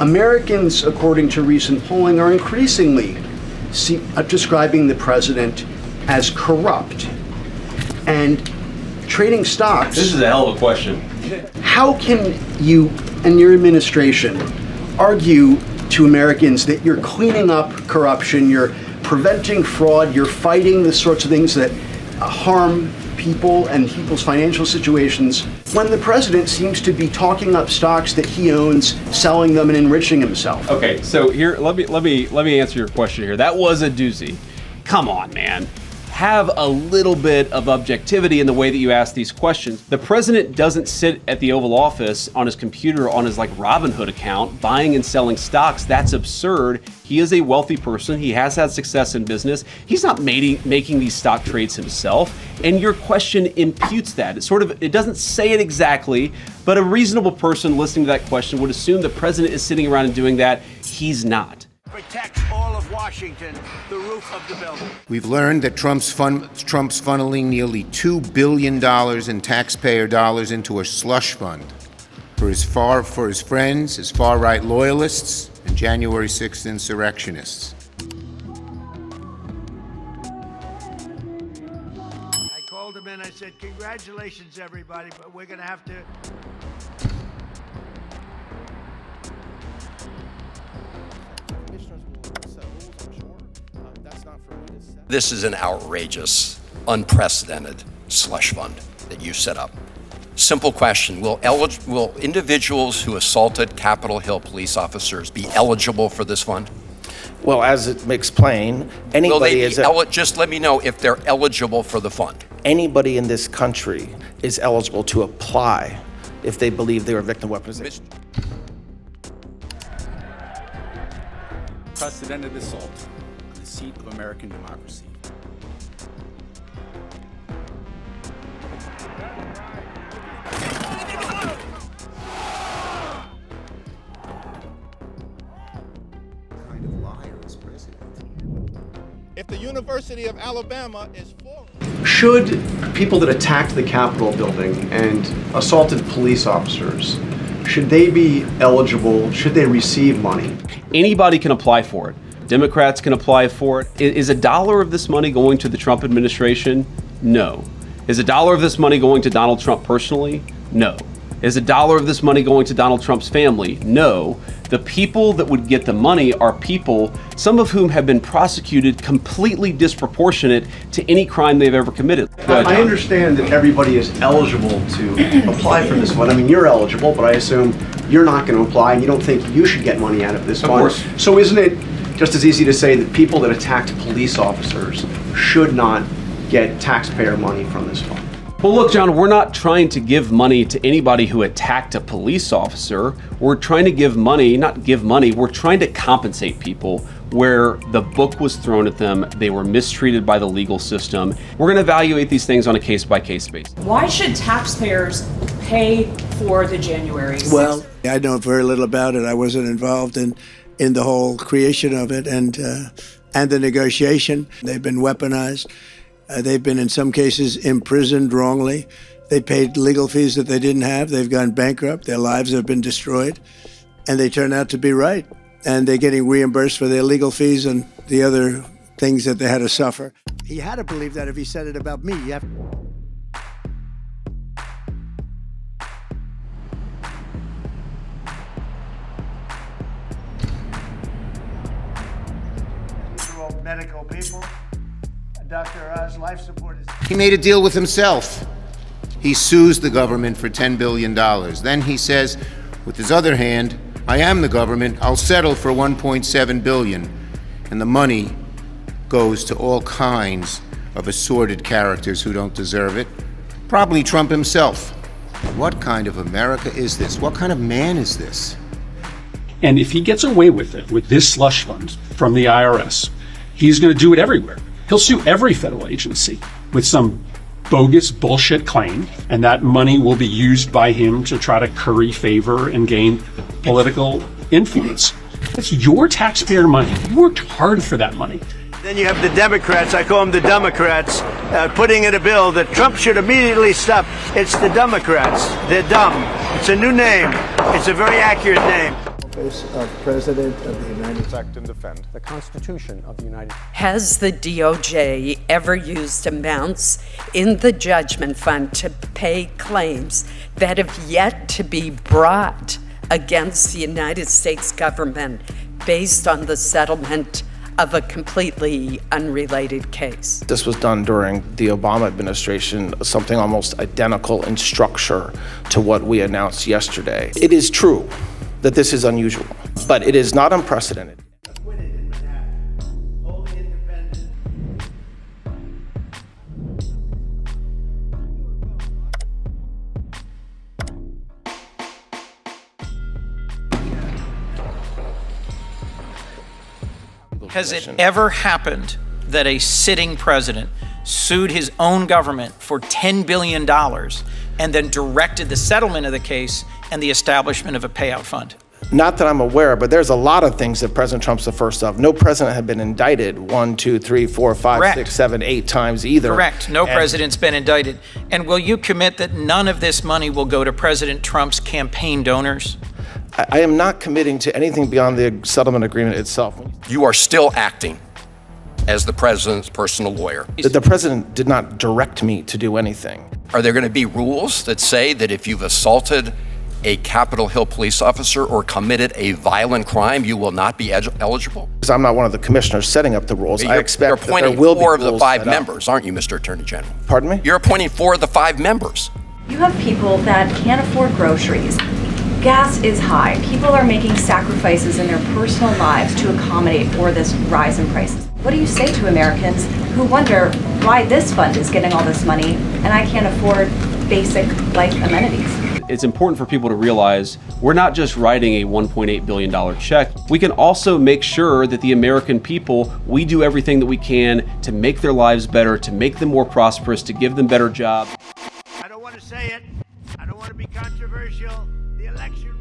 Americans, according to recent polling, are increasingly describing the president as corrupt. And trading stocks... This is a hell of a question. How can you and your administration argue to Americans that you're cleaning up corruption, you're preventing fraud, you're fighting the sorts of things that harm people and people's financial situations, when the president seems to be talking up stocks that he owns, selling them, and enriching himself? Okay, so here, let me answer your question here. That was a doozy. Come on, man. Have a little bit of objectivity in the way that you ask these questions. The president doesn't sit at the Oval Office on his computer on his like Robinhood account buying and selling stocks. That's absurd. He is a wealthy person. He has had success in business. He's not making these stock trades himself. And your question imputes that. It doesn't say it exactly, but a reasonable person listening to that question would assume the president is sitting around and doing that. He's not. Protects all of Washington, the roof of the building. We've learned that Trump's funneling nearly $2 billion in taxpayer dollars into a slush fund for his friends, his far-right loyalists, and January 6th insurrectionists. I called him in, I said, congratulations, everybody, but we're going to have to... This is an outrageous, unprecedented slush fund that you set up. Simple question, will individuals who assaulted Capitol Hill police officers be eligible for this fund? Well, as it explained, anybody is... Just let me know if they're eligible for the fund. Anybody in this country is eligible to apply if they believe they were victim of weaponization. Unprecedented assault on the seat of American democracy. Kind of liar is president. If the University of Alabama is full. Should people that attacked the Capitol building and assaulted police officers, should they be eligible? Should they receive money? Anybody can apply for it. Democrats can apply for it. Is $1 of this money going to the Trump administration? No. Is $1 of this money going to Donald Trump personally? No. Is $1 of this money going to Donald Trump's family? No. The people that would get the money are people, some of whom have been prosecuted completely disproportionate to any crime they've ever committed. I understand that everybody is eligible to apply for this fund. I mean, you're eligible, but I assume you're not going to apply and you don't think you should get money out of this fund. Of course. So isn't it just as easy to say that people that attacked police officers should not get taxpayer money from this fund? Well, look, John, we're not trying to give money to anybody who attacked a police officer. We're trying to give money, not give money, we're trying to compensate people where the book was thrown at them, they were mistreated by the legal system. We're gonna evaluate these things on a case-by-case basis. Why should taxpayers pay for the January 6th? Well, I know very little about it. I wasn't involved in the whole creation of it and the negotiation. They've been weaponized. They've been, in some cases, imprisoned wrongly. They paid legal fees that they didn't have. They've gone bankrupt. Their lives have been destroyed. And they turn out to be right. And they're getting reimbursed for their legal fees and the other things that they had to suffer. He had to believe that if he said it about me. You have medical people. Dr. Oz, life support is... He made a deal with himself. He sues the government for $10 billion. Then he says, with his other hand, I am the government, I'll settle for $1.7 billion. And the money goes to all kinds of assorted characters who don't deserve it. Probably Trump himself. What kind of America is this? What kind of man is this? And if he gets away with it, with this slush fund from the IRS, he's going to do it everywhere. He'll sue every federal agency with some bogus bullshit claim, and that money will be used by him to try to curry favor and gain political influence. That's your taxpayer money. You worked hard for that money. Then you have the Democrats, I call them the Democrats, putting in a bill that Trump should immediately stop. It's the Democrats. They're dumb. It's a new name. It's a very accurate name. office of President of the United States. Protect and defend the Constitution of the United States. Has the DOJ ever used amounts in the judgment fund to pay claims that have yet to be brought against the United States government based on the settlement of a completely unrelated case? This was done during the Obama administration, something almost identical in structure to what we announced yesterday. It is true that this is unusual, but it is not unprecedented. Has it ever happened that a sitting president sued his own government for $10 billion and then directed the settlement of the case and the establishment of a payout fund? Not that I'm aware, but there's a lot of things that President Trump's the first of. No president had been indicted 1, 2, 3, 4, 5, Correct. 6, 7, 8 times either. Correct. No president's been indicted. And will you commit that none of this money will go to President Trump's campaign donors? I am not committing to anything beyond the settlement agreement itself. You are still acting as the president's personal lawyer. The president did not direct me to do anything. Are there going to be rules that say that if you've assaulted a Capitol Hill police officer or committed a violent crime, you will not be eligible? Because I'm not one of the commissioners setting up the rules. I expect you're that appointing there will be 4 of the rules 5 set up. members, aren't you, Mr. Attorney General? Pardon me? You're appointing 4 of the 5 members. You have people that can't afford groceries. Gas is high. People are making sacrifices in their personal lives to accommodate for this rise in prices. What do you say to Americans who wonder why this fund is getting all this money and I can't afford basic life amenities? It's important for people to realize we're not just writing a $1.8 billion check. We can also make sure that the American people, we do everything that we can to make their lives better, to make them more prosperous, to give them better jobs. I don't want to say it. I don't want to be controversial. The election